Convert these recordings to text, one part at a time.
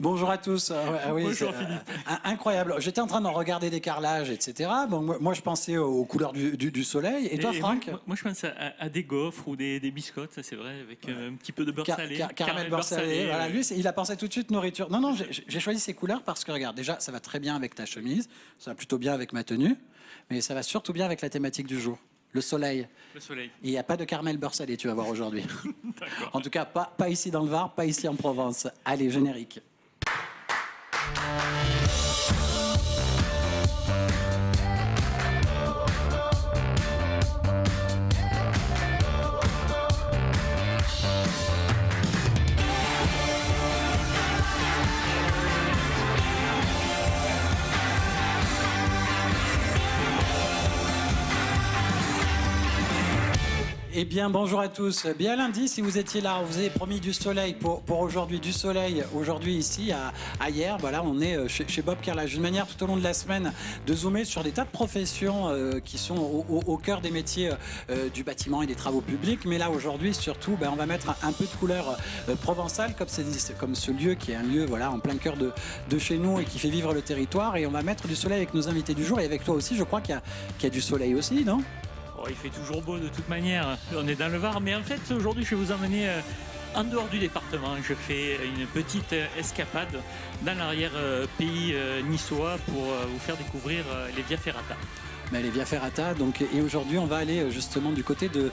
Bonjour à tous. Oui, Bonjour Philippe. Incroyable. J'étais en train de regarder des carrelages, etc. Bon, moi, je pensais aux couleurs du soleil. Et toi, Franck? Moi, je pense à des gaufres ou des biscottes, ça c'est vrai, avec un petit peu de beurre salé. Caramel beurre salé. Voilà, lui, il a pensé tout de suite nourriture. Non, j'ai choisi ces couleurs parce que, regarde, déjà, ça va très bien avec ta chemise, ça va plutôt bien avec ma tenue, mais ça va surtout bien avec la thématique du jour. Le soleil. Le soleil. Et il n'y a pas de caramel beurre salé, tu vas voir aujourd'hui. D'accord. En tout cas, pas ici dans le Var, pas ici en Provence. Allez, générique. Eh bien, bonjour à tous. Bien lundi, si vous étiez là, on vous avait promis du soleil pour aujourd'hui, du soleil aujourd'hui ici à hier. Voilà, on est chez Bob Carrelage. Une manière tout au long de la semaine de zoomer sur des tas de professions qui sont au cœur des métiers du bâtiment et des travaux publics. Mais là, aujourd'hui, surtout, on va mettre un peu de couleur provençale, comme ce lieu qui est un lieu voilà, en plein cœur de chez nous et qui fait vivre le territoire. Et on va mettre du soleil avec nos invités du jour et avec toi aussi. Je crois qu'il y a du soleil aussi, non ? Oh, il fait toujours beau de toute manière, on est dans le Var, mais en fait aujourd'hui je vais vous emmener en dehors du département. Je fais une petite escapade dans l'arrière-pays niçois pour vous faire découvrir les Via Ferrata. Les Via Ferrata. Donc, et aujourd'hui, on va aller justement du côté de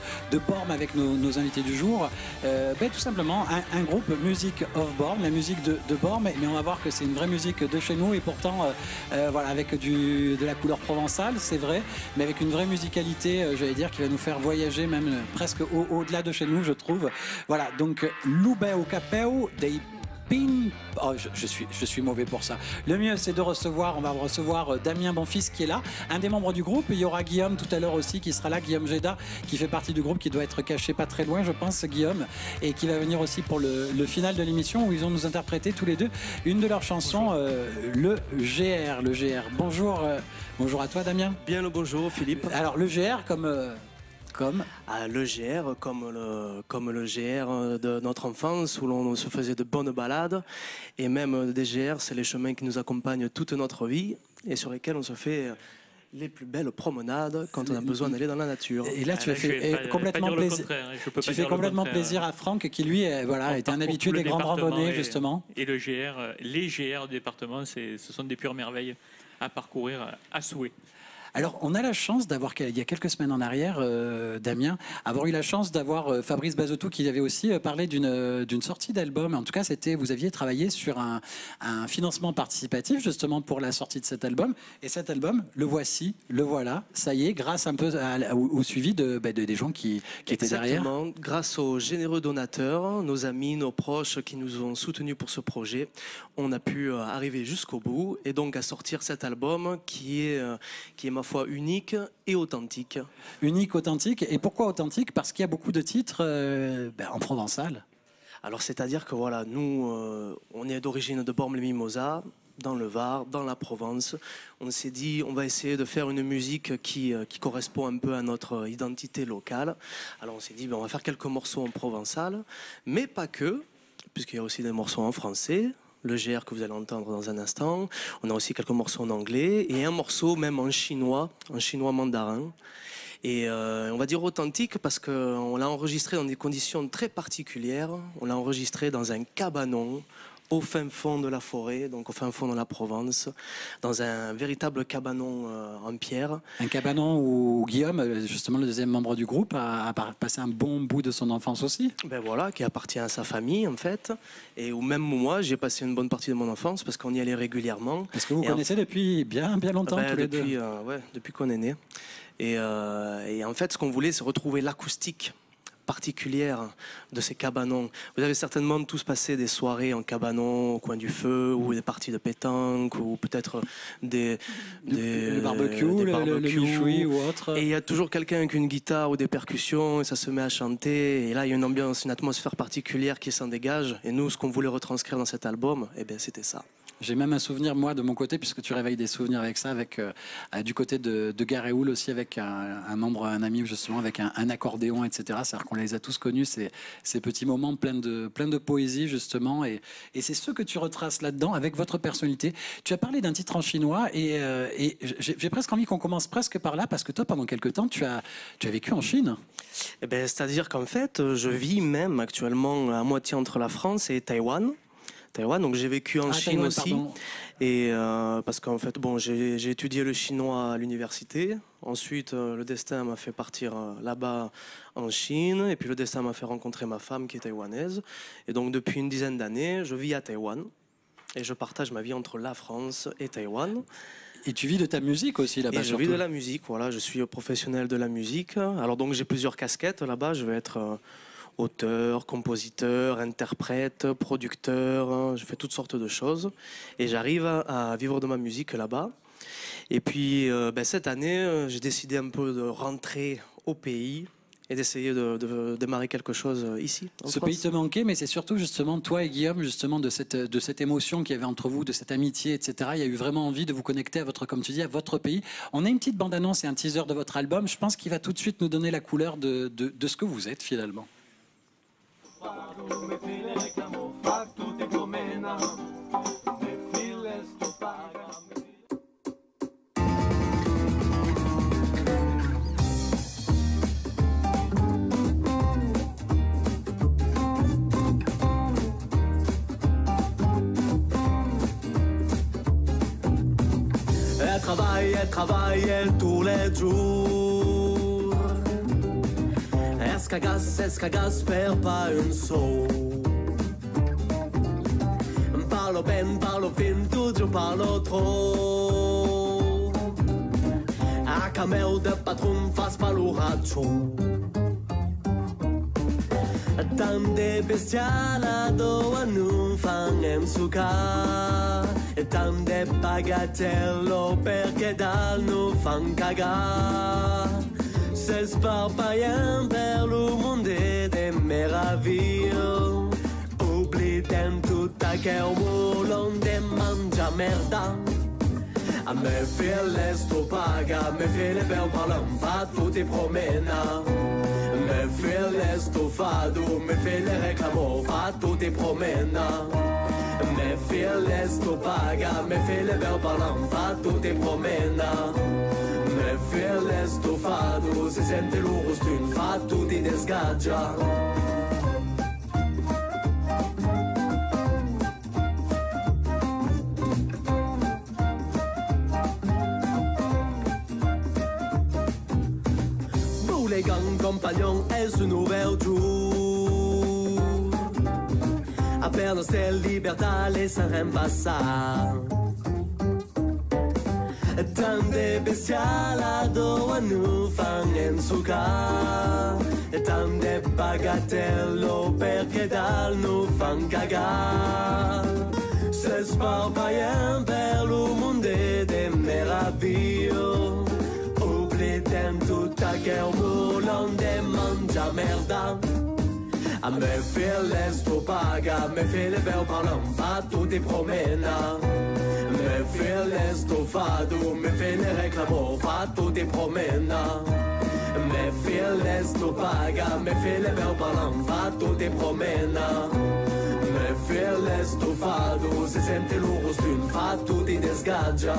Bormes avec nos invités du jour. Tout simplement, un groupe Music of Bormes, la musique de Bormes. Mais on va voir que c'est une vraie musique de chez nous et pourtant, voilà, avec de la couleur provençale, c'est vrai, mais avec une vraie musicalité, j'allais dire, qui va nous faire voyager même presque au-delà de chez nous, je trouve. Voilà, donc Lubeu Capeu dei Pin. Oh, je suis mauvais pour ça. Le mieux, c'est on va recevoir Damien Bonfils qui est là, un des membres du groupe. Il y aura Guillaume tout à l'heure aussi qui sera là, Guillaume Géda, qui fait partie du groupe, qui doit être caché pas très loin, je pense, Guillaume, et qui va venir aussi pour le final de l'émission où ils vont nous interpréter tous les deux une de leurs chansons, le GR. Le GR. Bonjour, bonjour à toi, Damien. Bien le bonjour, Philippe. Alors, le GR comme... Le GR, comme le GR de notre enfance, où l'on se faisait de bonnes balades. Et même des GR, c'est les chemins qui nous accompagnent toute notre vie et sur lesquels on se fait les plus belles promenades quand on a besoin d'aller dans la nature. Et là, tu fais complètement plaisir à Franck, qui lui est un habitué des grandes randonnées, justement. Et les GR du département, ce sont des pures merveilles à parcourir à souhait. Alors, on a la chance d'avoir, il y a quelques semaines en arrière, Damien, avoir eu la chance d'avoir Fabrice Bazotou qui avait aussi parlé d'une sortie d'album. En tout cas, vous aviez travaillé sur un financement participatif justement pour la sortie de cet album. Et cet album, le voici, le voilà, ça y est, grâce un peu au suivi des gens qui étaient derrière. Exactement, grâce aux généreux donateurs, nos amis, nos proches qui nous ont soutenus pour ce projet, on a pu arriver jusqu'au bout et donc à sortir cet album qui est ma foi unique et authentique. Unique, authentique. Et pourquoi authentique? Parce qu'il y a beaucoup de titres en provençal. Alors c'est-à-dire que voilà, nous, on est d'origine de Bormes-les-Mimosas, dans le Var, dans la Provence. On s'est dit, on va essayer de faire une musique qui correspond un peu à notre identité locale. Alors on s'est dit, on va faire quelques morceaux en provençal, mais pas que, puisqu'il y a aussi des morceaux en français. Le GR que vous allez entendre dans un instant. On a aussi quelques morceaux en anglais et un morceau même en chinois mandarin. Et on va dire authentique parce qu'on l'a enregistré dans des conditions très particulières. On l'a enregistré dans un cabanon au fin fond de la forêt, donc au fin fond de la Provence, dans un véritable cabanon en pierre. Un cabanon où Guillaume, justement le deuxième membre du groupe, a passé un bon bout de son enfance aussi. Ben voilà, qui appartient à sa famille en fait, et où même moi j'ai passé une bonne partie de mon enfance parce qu'on y allait régulièrement. Parce que vous connaissez depuis bien longtemps tous les deux. Depuis qu'on est né. Et en fait, ce qu'on voulait, c'est retrouver l'acoustique particulière de ces cabanons. Vous avez certainement tous passé des soirées en cabanon au coin du feu ou des parties de pétanque ou peut-être des barbecues, le michoui ou autre. Et il y a toujours quelqu'un avec une guitare ou des percussions et ça se met à chanter et là il y a une ambiance, une atmosphère particulière qui s'en dégage et nous ce qu'on voulait retranscrire dans cet album, c'était ça. J'ai même un souvenir, moi, de mon côté, puisque tu réveilles des souvenirs avec ça, du côté de Garéoul aussi, avec un membre, un ami, justement, avec un accordéon, etc. C'est-à-dire qu'on les a tous connus, ces petits moments pleins de poésie, justement. Et c'est ce que tu retraces là-dedans avec votre personnalité. Tu as parlé d'un titre en chinois et j'ai presque envie qu'on commence presque par là, parce que toi, pendant quelque temps, tu as vécu en Chine. Eh ben, c'est-à-dire qu'en fait, je vis même actuellement à moitié entre la France et Taïwan. Donc j'ai vécu en Chine Taïwan, aussi. pardon. Et parce qu'en fait, bon, j'ai étudié le chinois à l'université. Ensuite, le destin m'a fait partir là-bas en Chine. Et puis le destin m'a fait rencontrer ma femme qui est taïwanaise. Et donc depuis une dizaine d'années, je vis à Taïwan. Et je partage ma vie entre la France et Taïwan. Et tu vis de ta musique aussi là-bas. Et je vis de la musique, voilà. Je suis professionnel de la musique. Alors donc j'ai plusieurs casquettes là-bas. Je vais être auteur, compositeur, interprète, producteur, je fais toutes sortes de choses et j'arrive à vivre de ma musique là-bas. Et puis cette année, j'ai décidé un peu de rentrer au pays et d'essayer de démarrer quelque chose ici. Ce pays te manquait, mais c'est surtout justement toi et Guillaume, justement de cette émotion qu'il y avait entre vous, de cette amitié, etc. Il y a eu vraiment envie de vous connecter à comme tu dis, à votre pays. On a une petite bande-annonce et un teaser de votre album. Je pense qu'il va tout de suite nous donner la couleur de ce que vous êtes finalement. Me file reclamo, fatto te promena, me files tu paga. Elle travaille tous les jours. Elle cagasse, perd pas une sou. Parlo ben, parlo fin, toujours parlo trop. A camel de patron fas pas l'oratio. Tant de bestialado a nous fangem sucar. E tant de bagatello perché dal nous fan cagar. S'esparpaillant per le monde des meravilles. Oublient tout aquel moulon de mangia merda. A me files tu paga, me file bel parlant, fa tu ti promena. Me files tu fado, me file reclamo, fa tu ti promena. Me files tu paga, me file bel parlant, fa tu ti promena. Me files tu fado, se sente l'urostun, fa tu ti desgaggia. Les grands compagnons est un nouvel jour. A perno cette liberté les sans rien passar. Tant de bestialado a nous fangen sucar. Tant de bagatello perché dal nous fan cagar. S'esparpaillant per le monde des meravilles. Oublient tout aquel moulon de mangia merda. A me files tu paga, me file bel parlant, fa tu ti promena. Me files tu fado, me file reclamo, fa tu ti promena. Me files tu paga, me file bel parlant, fa tu ti promena. Me files tu fado, se sente l'urostun, fa tu ti desgaggia.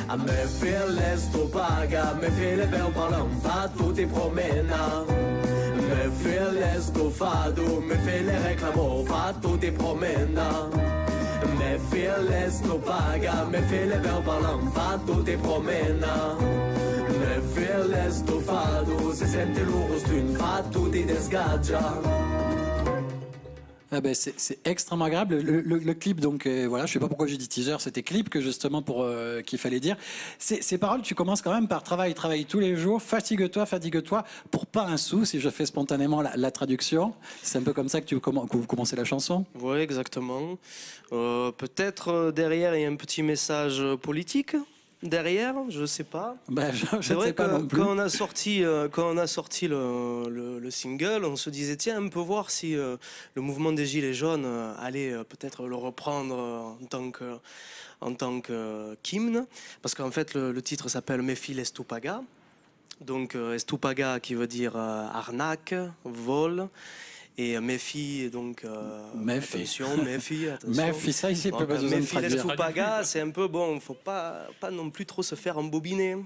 A me files tu paga, me file bel parlant, fa tu ti promena. Me files tu fado, me file reclamo, fa tu ti promena. Me files tu paga, me file bel parlant, fa tu ti promena. Me files tu fado, se sente l'urostun, fa tu ti desgaggia. Ah ben c'est extrêmement agréable. Le clip, donc voilà, je sais pas pourquoi j'ai dit teaser, c'était clip que justement pour qu'il fallait dire. Ces paroles, tu commences quand même par travaille tous les jours, fatigue-toi pour pas un sou. Si je fais spontanément la traduction, c'est un peu comme ça que que vous commencez la chanson. Oui, exactement. Peut-être derrière il y a un petit message politique. Derrière, je sais pas. Ben, je C'est vrai sais pas non que plus. quand on a sorti le single, on se disait tiens, on peut voir si le mouvement des Gilets jaunes allait peut-être le reprendre en tant qu'hymne, parce qu'en fait le titre s'appelle Méfile Estupaga, donc Estupaga qui veut dire arnaque, vol. Et méfie, donc attention, méfie. Méfie, ça ici, peut pas besoin de traduire. Estupaga, c'est un peu bon, faut pas non plus trop se faire embobiner.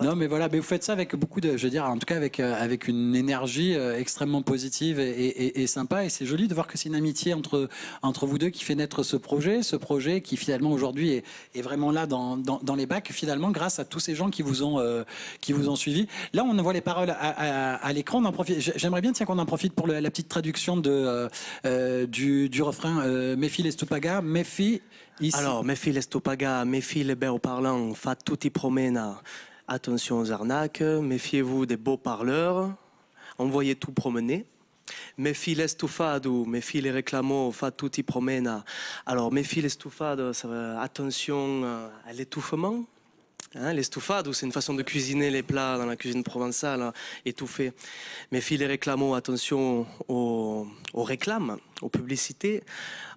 Non, mais voilà, mais vous faites ça avec beaucoup de, je veux dire, en tout cas avec une énergie extrêmement positive et sympa. Et c'est joli de voir que c'est une amitié entre vous deux qui fait naître ce projet qui finalement aujourd'hui est vraiment là dans les bacs, finalement, grâce à tous ces gens qui vous ont suivi. Là, on voit les paroles à l'écran. On en profite. J'aimerais bien, tiens, qu'on en profite pour la petite traduction du refrain. Méfie l'Estupaga, méfie. Ici. Alors, méfie l'Estupaga, méfie les beaux parlants, fa tutti promena. Attention aux arnaques, méfiez-vous des beaux parleurs, envoyez tout promener. Méfie l'estufado, méfie les réclamos, fa tutti promena. Alors, méfie l'estufado, ça va, attention à l'étouffement. Hein, l'estufado, c'est une façon de cuisiner les plats dans la cuisine provençale, étouffée. Méfie les réclamos, attention aux réclames, aux publicités,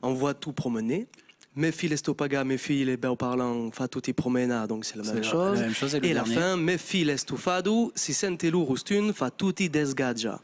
envoie tout promener. Méfie l'Estupaga, méfie les beaux parlants, fa tutti promena, donc c'est la même chose. Et la fin, méfie l'estufado, si sente l'urustun, fa tutti desgadja.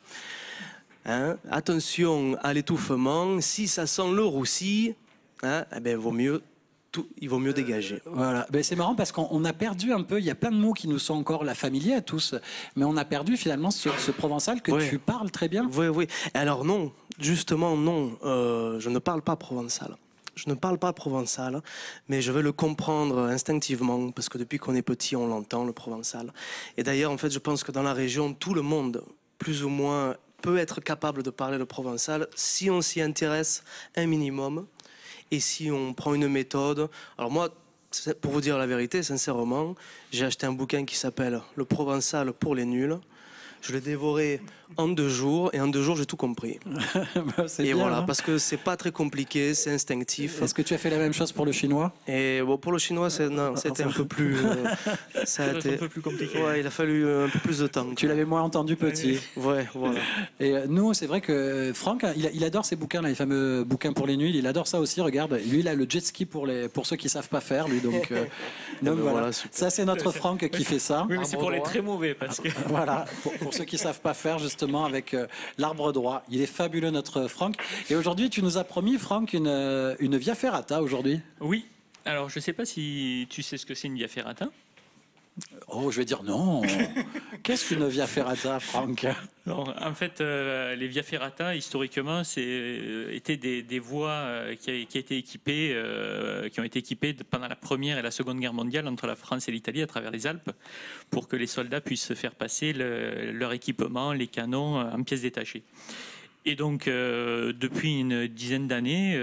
Hein? Attention à l'étouffement, si ça sent le roussi, hein, eh ben, il vaut mieux dégager. Voilà, ben, c'est marrant parce qu'on a perdu un peu, il y a plein de mots qui nous sont encore là, familiers à tous, mais on a perdu finalement ce provençal que tu parles très bien. Oui. Alors non, justement non, je ne parle pas provençal. Je ne parle pas provençal, mais je vais le comprendre instinctivement, parce que depuis qu'on est petit, on l'entend, le provençal. Et d'ailleurs, en fait, je pense que dans la région, tout le monde, plus ou moins, peut être capable de parler le provençal si on s'y intéresse un minimum, et si on prend une méthode. Alors moi, pour vous dire la vérité, sincèrement, j'ai acheté un bouquin qui s'appelle « Le provençal pour les nuls ». Je l'ai dévoré en 2 jours et en 2 jours j'ai tout compris. Et bien, voilà, hein. parce que c'est pas très compliqué, c'est instinctif. Est-ce que tu as fait la même chose pour le chinois? Et bon, pour le chinois, c'était un peu plus, ça a été un peu plus compliqué. Ouais, il a fallu un peu plus de temps. Tu l'avais moins entendu petit. Ouais, voilà. Et nous, c'est vrai que Franck, il adore ces bouquins là, les fameux bouquins pour les nuls. Il adore ça aussi. Regarde, lui, il a le jet ski pour ceux qui savent pas faire, lui. Donc voilà. Ça, c'est notre Franck qui fait ça. Oui, mais c'est pour les très mauvais parce que. Voilà, pour ceux qui savent pas faire justement avec l'arbre droit. Il est fabuleux notre Franck. Et aujourd'hui, tu nous as promis, Franck, une Via Ferrata aujourd'hui. Oui. Alors, je sais pas si tu sais ce que c'est une Via Ferrata. Oh, je vais dire non. Qu'est-ce qu'une Via Ferrata, Franck? Alors, en fait, les Via Ferrata, historiquement, étaient des voies qui ont été équipées pendant la Première et la Seconde Guerre mondiale entre la France et l'Italie à travers les Alpes pour que les soldats puissent faire passer leur équipement, les canons, en pièces détachées. Et donc, depuis une dizaine d'années,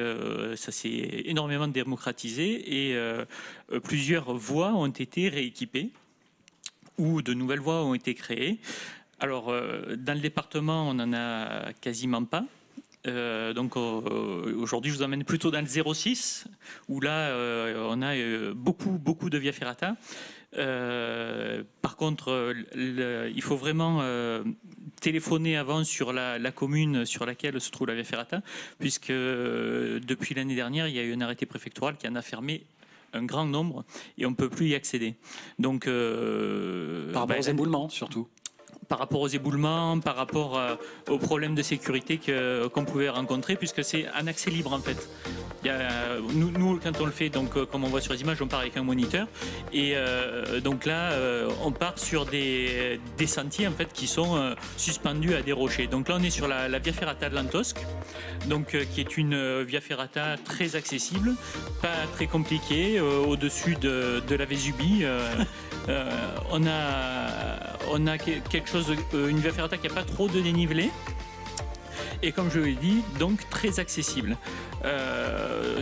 ça s'est énormément démocratisé et plusieurs voies ont été rééquipées ou de nouvelles voies ont été créées. Alors, dans le département, on n'en a quasiment pas. Donc aujourd'hui, je vous emmène plutôt dans le 06, où là, on a beaucoup de Via Ferrata. Par contre, il faut vraiment téléphoner avant sur la commune sur laquelle se trouve la Via Ferrata, puisque depuis l'année dernière, il y a eu un arrêté préfectoral qui en a fermé un grand nombre et on ne peut plus y accéder. Donc, par rapport aux éboulements, surtout. Par rapport aux éboulements, par rapport aux problèmes de sécurité qu'on pouvait rencontrer, puisque c'est un accès libre en fait. Nous, quand on le fait, donc, comme on voit sur les images, on part avec un moniteur. Et donc là, on part sur des sentiers en fait, qui sont suspendus à des rochers. Donc là, on est sur la Via Ferrata de Lantosque, donc, qui est une Via Ferrata très accessible, pas très compliquée, au-dessus de la Vésubie. On a quelque chose, une Via Ferrata qui n'a pas trop de dénivelé. Et comme je l'ai dit, donc très accessible.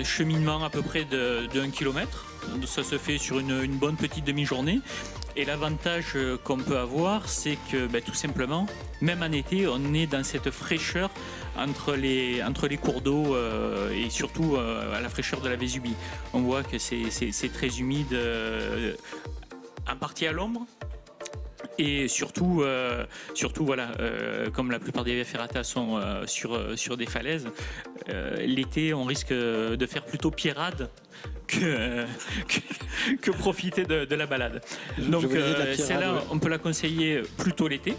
Cheminement à peu près de 1 km. Ça se fait sur une bonne petite demi-journée. Et l'avantage qu'on peut avoir, c'est que tout simplement, même en été, on est dans cette fraîcheur entre les cours d'eau et surtout à la fraîcheur de la Vésubie. On voit que c'est très humide, en partie à l'ombre. Et surtout, voilà, comme la plupart des via ferrata sont sur des falaises, l'été, on risque de faire plutôt pierrade que profiter de la balade. Donc celle-là, on peut la conseiller plutôt l'été.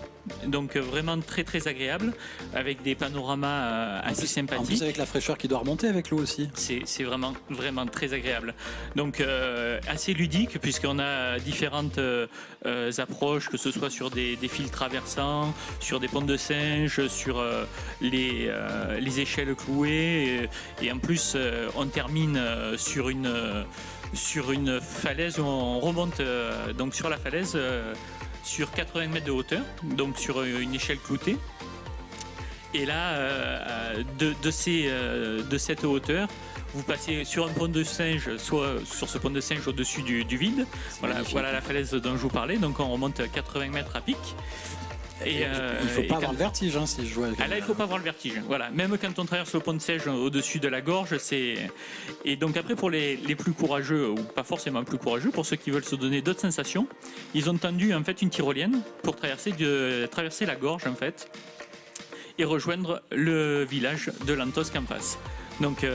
Donc vraiment très très agréable, avec des panoramas assez sympathiques. En plus avec la fraîcheur qui doit remonter avec l'eau aussi. C'est vraiment très agréable. Donc assez ludique, puisqu'on a différentes approches, que ce soit sur des fils traversants, sur des ponts de singe, sur les échelles clouées, et en plus on termine sur une falaise où on remonte donc sur la falaise sur 80 mètres de hauteur, donc sur une échelle cloutée. Et là, de cette hauteur, vous passez sur un pont de singe, soit sur ce pont de singe au-dessus du vide. Voilà la falaise dont je vous parlais. Donc on remonte 80 mètres à pic. Et il ne faut pas avoir le vertige si je joue avec. Là, il ne faut pas avoir le vertige. Voilà. Même quand on traverse le pont de singe au-dessus de la gorge, Et donc après, pour les plus courageux, ou pas forcément plus courageux, pour ceux qui veulent se donner d'autres sensations, ils ont tendu en fait une tyrolienne pour traverser la gorge en fait, et rejoindre le village de Lantosque en face. Donc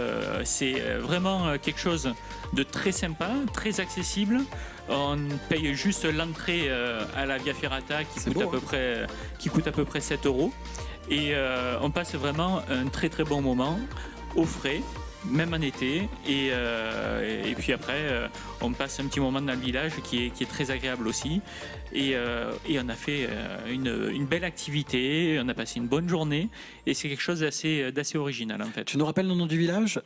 c'est vraiment quelque chose de très sympa, très accessible. On paye juste l'entrée à la Via Ferrata qui coûte à peu près 7 €. Et on passe vraiment un très très bon moment au frais, même en été. Et puis après, on passe un petit moment dans le village qui est très agréable aussi. Et on a fait une belle activité, on a passé une bonne journée. Et c'est quelque chose d'assez original en fait. Tu nous rappelles le nom du village ?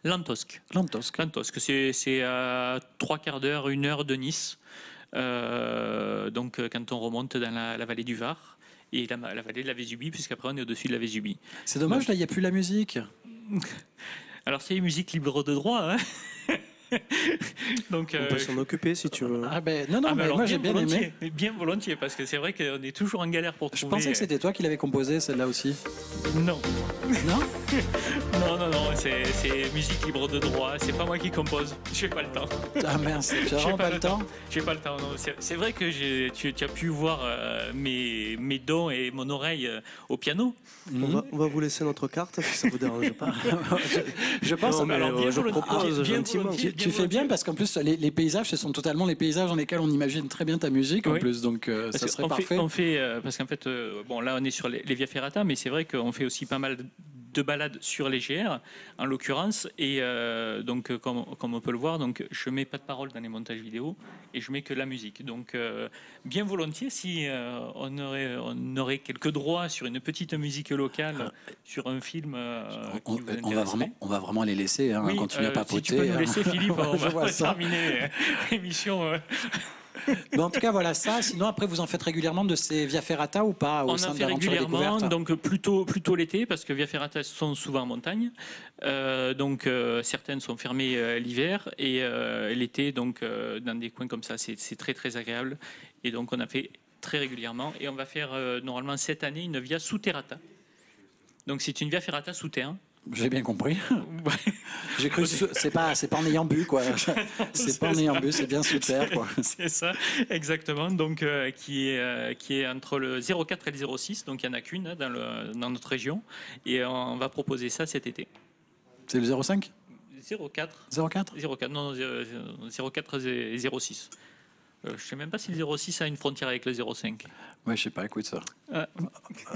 Lantosque. C'est à 3/4 d'heure, 1 heure de Nice. Donc quand on remonte dans la vallée du Var et la vallée de la Vésubie, puisqu'après on est au-dessus de la Vésubie. C'est dommage, là il n'y a plus la musique. Alors c'est une musique libre de droit, hein. Donc, on peut s'en occuper si tu veux. Moi j'ai bien aimé. Bien volontiers, parce que c'est vrai qu'on est toujours en galère pour trouver. Je pensais que c'était toi qui l'avais composé, celle-là aussi. Non. Non. Non, c'est musique libre de droit, c'est pas moi qui compose, j'ai pas le temps. Ah mince, tu as vraiment pas le temps ? J'ai pas le temps, non. C'est vrai que tu as pu voir mes dons et mon oreille au piano. On va vous laisser notre carte si ça vous dérange pas. Je pense. Je propose gentiment. Tu fais bien parce qu'en plus les paysages, ce sont totalement les paysages dans lesquels on imagine très bien ta musique en plus, donc ça serait parfait. Parce qu'en fait, là on est sur les Via Ferrata, mais c'est vrai qu'on fait aussi pas mal de balades sur les GR, en l'occurrence, et donc comme on peut le voir, donc je mets pas de paroles dans les montages vidéo et je mets que la musique. Donc bien volontiers, si on aurait quelques droits sur une petite musique locale, sur un film, on va vraiment les laisser, hein, continuer à papoter. Si tu peux nous laisser, Philippe, on va terminer l'émission. Mais en tout cas, voilà ça. Sinon, après, vous en faites régulièrement de ces Via Ferrata ou pas au sein de l'Aventure et Découverte ? Donc plutôt l'été, parce que Via Ferrata sont souvent en montagne. Donc certaines sont fermées l'hiver et l'été, donc dans des coins comme ça, c'est très très agréable. Et donc on a fait très régulièrement. Et on va faire normalement cette année une Via Souterrata. Donc c'est une Via Ferrata sous terre. J'ai bien compris. J'ai cru c'est pas en ayant bu quoi. C'est pas en ayant bu, c'est bien sous terre quoi. C'est ça, exactement. Donc qui est entre le 04 et le 06, donc il y en a qu'une dans notre région, et on va proposer ça cet été. C'est le 05 ? 04. 04 04, non, 04 et 06. Je ne sais même pas si le 06 a une frontière avec le 05. Ouais, je sais pas, écoute ça.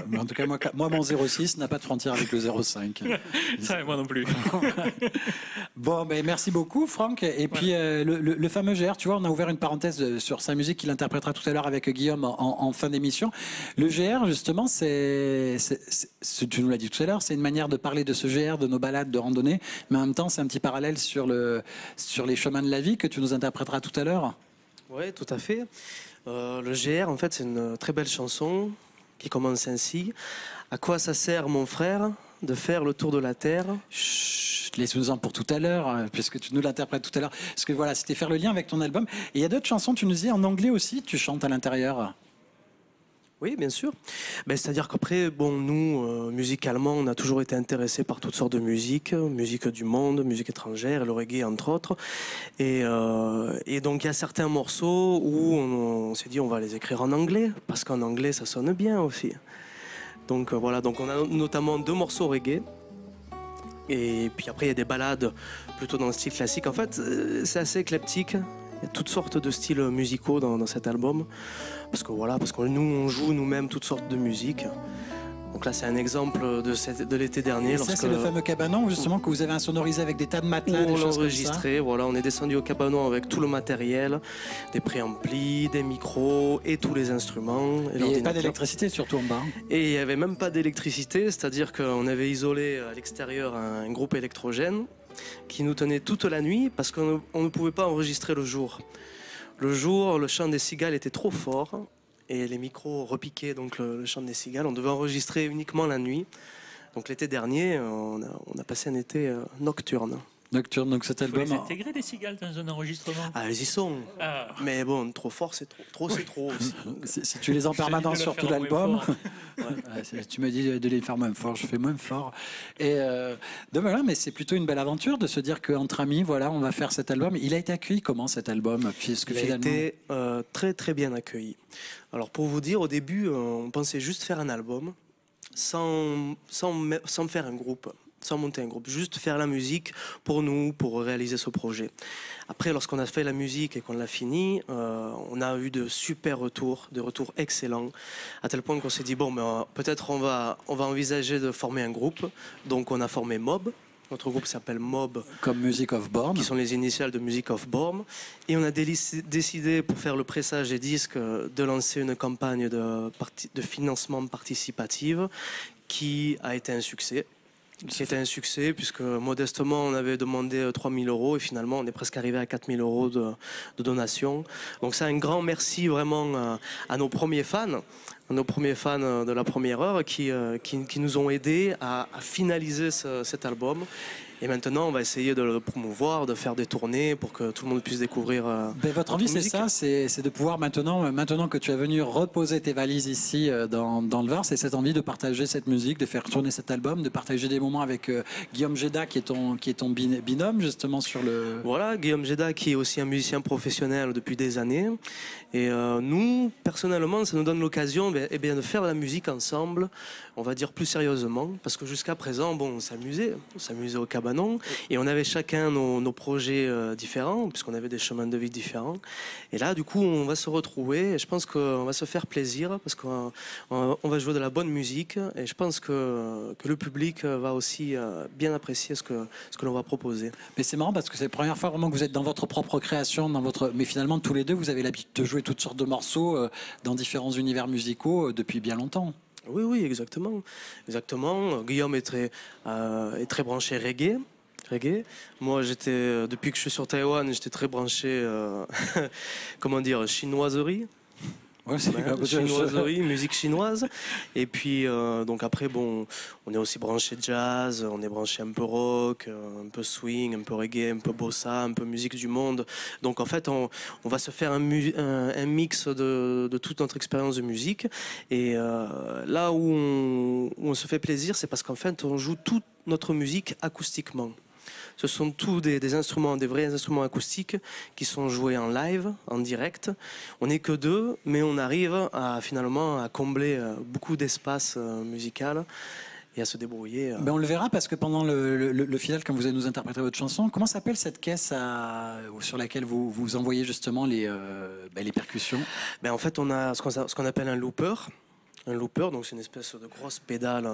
Mais en tout cas, moi, mon 06 n'a pas de frontière avec le 05. Ça, moi non plus. Bon, ben, merci beaucoup, Franck. Et puis, le fameux GR, tu vois, on a ouvert une parenthèse sur sa musique qu'il interprétera tout à l'heure avec Guillaume en fin d'émission. Le GR, justement, tu nous l'as dit tout à l'heure, c'est une manière de parler de ce GR, de nos balades de randonnée, mais en même temps, c'est un petit parallèle sur les chemins de la vie que tu nous interpréteras tout à l'heure. Oui, tout à fait. Le GR, en fait, c'est une très belle chanson qui commence ainsi. À quoi ça sert, mon frère, de faire le tour de la terre? Chut, laisse-nous-en pour tout à l'heure, puisque tu nous l'interprètes tout à l'heure. Parce que voilà, c'était faire le lien avec ton album. Et il y a d'autres chansons, tu nous disais, en anglais aussi, tu chantes à l'intérieur. Oui, bien sûr. Ben, c'est-à-dire qu'après, bon, nous, musicalement, on a toujours été intéressés par toutes sortes de musique, musique du monde, musique étrangère, le reggae entre autres. Et donc il y a certains morceaux où on s'est dit on va les écrire en anglais, parce qu'en anglais ça sonne bien aussi. Donc voilà, donc on a notamment 2 morceaux reggae. Et puis après il y a des ballades plutôt dans le style classique. En fait, c'est assez éclectique. Il y a toutes sortes de styles musicaux dans cet album. Parce que nous, on joue nous-mêmes toutes sortes de musiques. Donc là, c'est un exemple de l'été dernier. Et ça, c'est le fameux cabanon, justement, que vous avez insonorisé avec des tas de matelas, des on l'a choses comme enregistré, voilà, on est descendu au cabanon avec tout le matériel, des préamplis, des micros et tous les instruments. Et il n'y avait pas d'électricité, surtout en bas. Et il n'y avait même pas d'électricité, c'est-à-dire qu'on avait isolé à l'extérieur un groupe électrogène qui nous tenait toute la nuit parce qu'on ne pouvait pas enregistrer le jour. Le jour, le chant des cigales était trop fort et les micros repiquaient donc le chant des cigales. On devait enregistrer uniquement la nuit. Donc l'été dernier, on a passé un été nocturne. Nocturne, donc cet album. Il faut les intégrer des cigales dans un enregistrement. Ah, elles y sont. Ah. Mais bon, trop fort, c'est trop. Trop, c'est trop aussi. Si tu les en permanence sur tout l'album, Ouais. tu me dis de les faire moins fort, je fais moins fort. Et donc voilà, mais c'est plutôt une belle aventure de se dire qu'entre amis, voilà, on va faire cet album. Il a été accueilli comment cet album, puisque Il a finalement... été très très bien accueilli. Alors pour vous dire, au début, on pensait juste faire un album sans faire un groupe. Sans monter un groupe, juste faire la musique pour nous, pour réaliser ce projet. Après, lorsqu'on a fait la musique et qu'on l'a fini, on a eu de super retours, des retours excellents, à tel point qu'on s'est dit, bon, ben, peut-être on va envisager de former un groupe. Donc on a formé Mob, notre groupe s'appelle Mob. Comme Music of Borm. Qui sont les initiales de Music of Borm. Et on a décidé, pour faire le pressage des disques, de lancer une campagne de financement participatif qui a été un succès. C'était un succès puisque modestement on avait demandé 3 000 € et finalement on est presque arrivé à 4 000 € de donation. Donc c'est un grand merci vraiment à nos premiers fans. Nos premiers fans de la première heure qui nous ont aidés à finaliser cet album. Et maintenant, on va essayer de le promouvoir, de faire des tournées pour que tout le monde puisse découvrir. Votre envie, c'est ça, c'est de pouvoir maintenant que tu es venu reposer tes valises ici dans le Var, c'est cette envie de partager cette musique, de faire tourner cet album, de partager des moments avec Guillaume Géda, qui est ton binôme justement sur le. Voilà, Guillaume Géda, qui est aussi un musicien professionnel depuis des années. Et nous, personnellement, ça nous donne l'occasion de faire de la musique ensemble, on va dire plus sérieusement, parce que jusqu'à présent, bon, on s'amusait au cabanon, et on avait chacun nos projets différents, puisqu'on avait des chemins de vie différents. Et là, du coup, on va se retrouver, et je pense qu'on va se faire plaisir, parce qu'on va jouer de la bonne musique, et je pense que le public va aussi bien apprécier ce que l'on va proposer. Mais c'est marrant, parce que c'est la première fois vraiment que vous êtes dans votre propre création, mais finalement, tous les deux, vous avez l'habitude de jouer toutes sortes de morceaux dans différents univers musicaux depuis bien longtemps. Oui, exactement. Guillaume est très branché reggae. Moi, depuis que je suis sur Taïwan, j'étais très branché, chinoiserie. Ouais, Chinoiserie, musique chinoise. Et puis, donc après, bon, on est aussi branché jazz, on est branché un peu rock, un peu swing, un peu reggae, un peu bossa, un peu musique du monde. Donc en fait, on va se faire un mix de toute notre expérience de musique. Et là où on se fait plaisir, c'est parce qu'en fait, on joue toute notre musique acoustiquement. Ce sont tous des instruments, des vrais instruments acoustiques qui sont joués en live, en direct. On n'est que 2, mais on arrive finalement à combler beaucoup d'espace musical et à se débrouiller. Ben on le verra parce que pendant le final, quand vous allez nous interpréter votre chanson, comment s'appelle cette caisse sur laquelle vous envoyez justement les percussions? Ben en fait, on a ce qu'on appelle un looper. Un looper, donc c'est une espèce de grosse pédale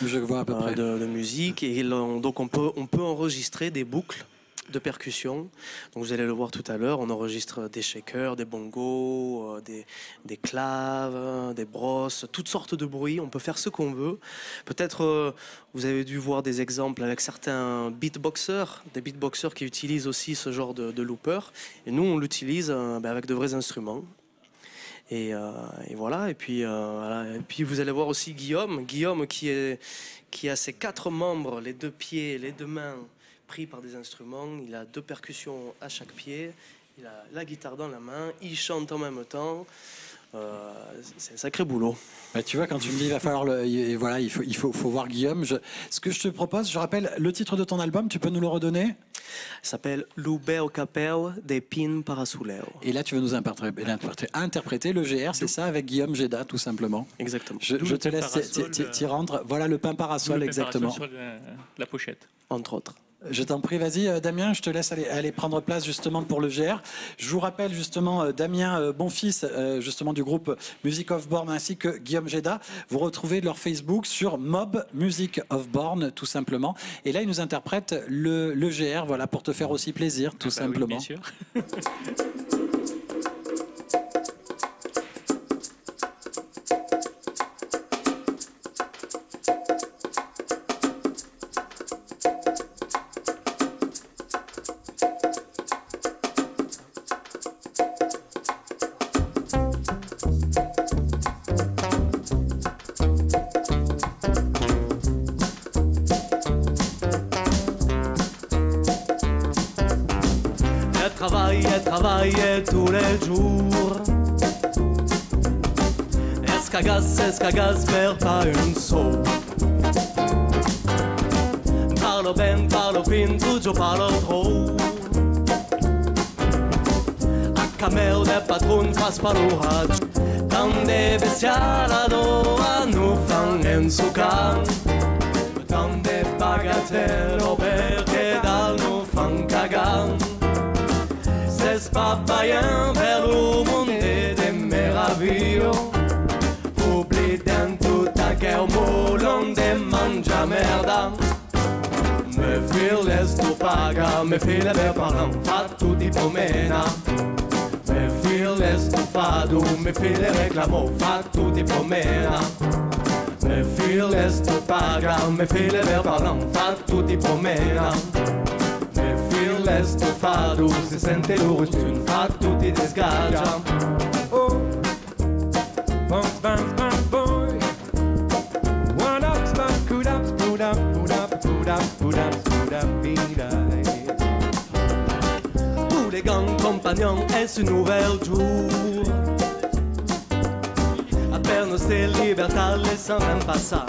je vois à peu près. De musique. Et donc on peut enregistrer des boucles de percussion. Donc vous allez le voir tout à l'heure, on enregistre des shakers, des bongos, des claves, des brosses, toutes sortes de bruits. On peut faire ce qu'on veut. Peut-être vous avez dû voir des exemples avec certains beatboxers, des beatboxers qui utilisent aussi ce genre de looper. Et nous, on l'utilise avec de vrais instruments. Et voilà. Et puis vous allez voir aussi Guillaume qui a ses 4 membres, les 2 pieds, les 2 mains pris par des instruments. Il a 2 percussions à chaque pied. Il a la guitare dans la main. Il chante en même temps. C'est un sacré boulot. Bah, tu vois, quand tu me dis il va falloir voilà, il faut voir Guillaume. Ce que je te propose, je rappelle le titre de ton album, tu peux nous le redonner? Ça s'appelle Lubeu Capeu de Pin Parasuleu. Et là, tu veux nous interpréter le GR, c'est ça, avec Guillaume Géda, tout simplement. Exactement. Je te laisse t'y rendre. Voilà le pain parasol, exactement. Sur la pochette. Entre autres. Je t'en prie, vas-y Damien, je te laisse aller prendre place justement pour le GR. Je vous rappelle justement Damien Bonfils, justement du groupe Music of Born, ainsi que Guillaume Géda. Vous retrouvez leur Facebook sur Mob Music of Born, tout simplement. Et là, ils nous interprètent le GR, voilà, pour te faire aussi plaisir, tout simplement. Oui, bien sûr. Travailler tous les jours. Escagas, per pas un sou. Parlo ben, parlo fin, toujours parlo trop. A camel de patron faz palo rádio. Tão de bestialado a no fan en sucan. Tão de bagatelle perché dal no fan cagan. C'est pas païen vers le monde des merveilles. Oublie dans toute ta guerre moulon de mangia merda. Me files tu paga, me files per parlant, fa tutti promena. Me files tu fado, me files reclamo, fa tutti promena. Me files tu paga, me files per parlant, fa tutti promena. L'estofado si sente l'origine, fa tutti desgaggia. Oh, bounce, bounce, bounce, boy. One up, spot, coot up, spoot up, boot up, boot up, boot up, spoot up, beat up. Tous les grands compagnons, est-ce un nouvel jour? A pernos de libertà, laissant un passar.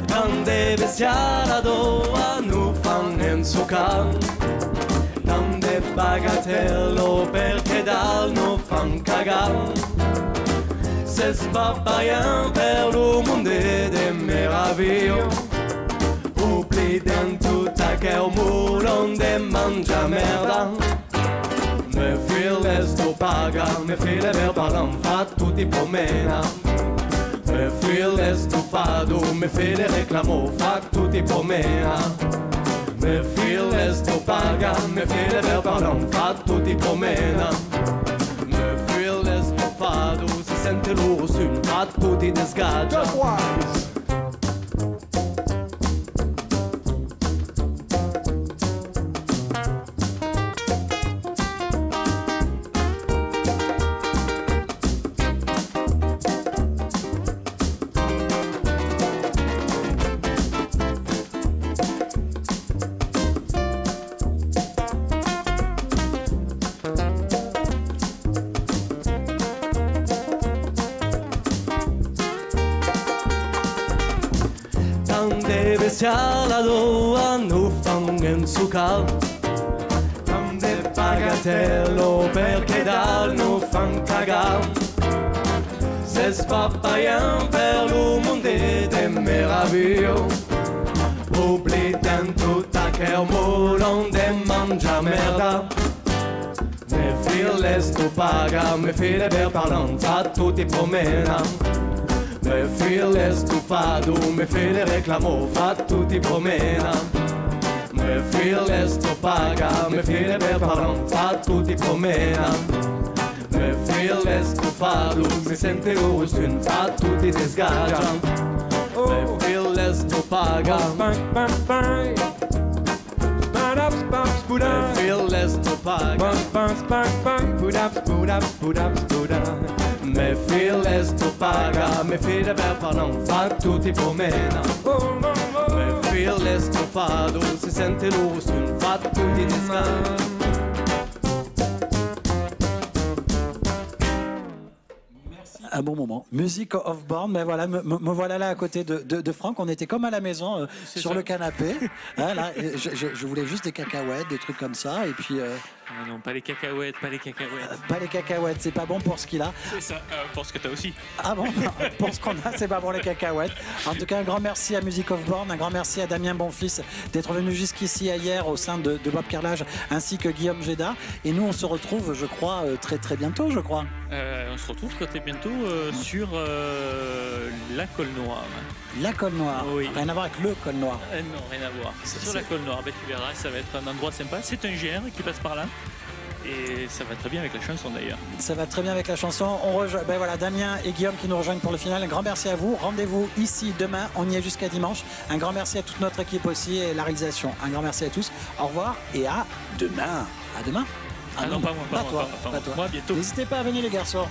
Grande bestialado a nu fan en sucan. Grande bagatello perché dal no fan cagan. Se spapayan per lo monde de meraviglia. Oublie dans toute ta guerre moulon de mangia merda. Me files tu paga, me files per parlant, fa tutti promena. Me files tu fado, me files reclamo, fa tutti promena. Me files tu paga, me files per parlant, fa tutti promena. Me files tu fado, si sente loro su, fa tutti desgaggia. Bestialado a nu fan en sucal. Grande bagatello perché dal no fan cagar. Se spapayan per lo monde de meraviglia. Oublie dans toute ta guerre moulon de mangia merda. Me files tu paga, me files per parlant, fa tutti promena. Me files tu fado, me files reclamo, fa tutti promena. Me files tu paga, me files per parlant, fa tutti promena. Me files tu fado, mi sente l'origine, fa tutti desgaggia. Me files tu paga. Me feel less to paga. Me feel less to paga. Me feel de per non fa tutti pomena. Me feel less to fado. Si sente loro sul fa tutti di sca. Un bon moment. Music of Born, mais voilà, me voilà là à côté de Franck. On était comme à la maison sur le canapé. Hein, là, je voulais juste des cacahuètes, des trucs comme ça. Et puis. Ah non, pas les cacahuètes, pas les cacahuètes. Pas les cacahuètes, c'est pas bon pour ce qu'il a. C'est ça, pour ce que t'as aussi. Ah bon, pour ce qu'on a, c'est pas bon les cacahuètes. En tout cas, un grand merci à Music of Born, un grand merci à Damien Bonfils d'être venu jusqu'ici hier au sein de Bob Carrelage, ainsi que Guillaume Géda. Et nous, on se retrouve, je crois, très très bientôt, je crois. On se retrouve très bientôt sur la Colle Noire. La Colle Noire, oui. Rien à voir avec le Col Noir. Non, rien à voir. Sur la Colle Noire, ben, tu verras, ça va être un endroit sympa. C'est un GR qui passe par là. Et ça va très bien avec la chanson d'ailleurs. Ça va très bien avec la chanson. On rejoint, ben voilà, Damien et Guillaume qui nous rejoignent pour le final. Un grand merci à vous. Rendez-vous ici demain. On y est jusqu'à dimanche. Un grand merci à toute notre équipe aussi et la réalisation. Un grand merci à tous. Au revoir et à demain. À demain. Ah non, pas moi, pas toi. moi, bientôt. N'hésitez pas à venir les garçons.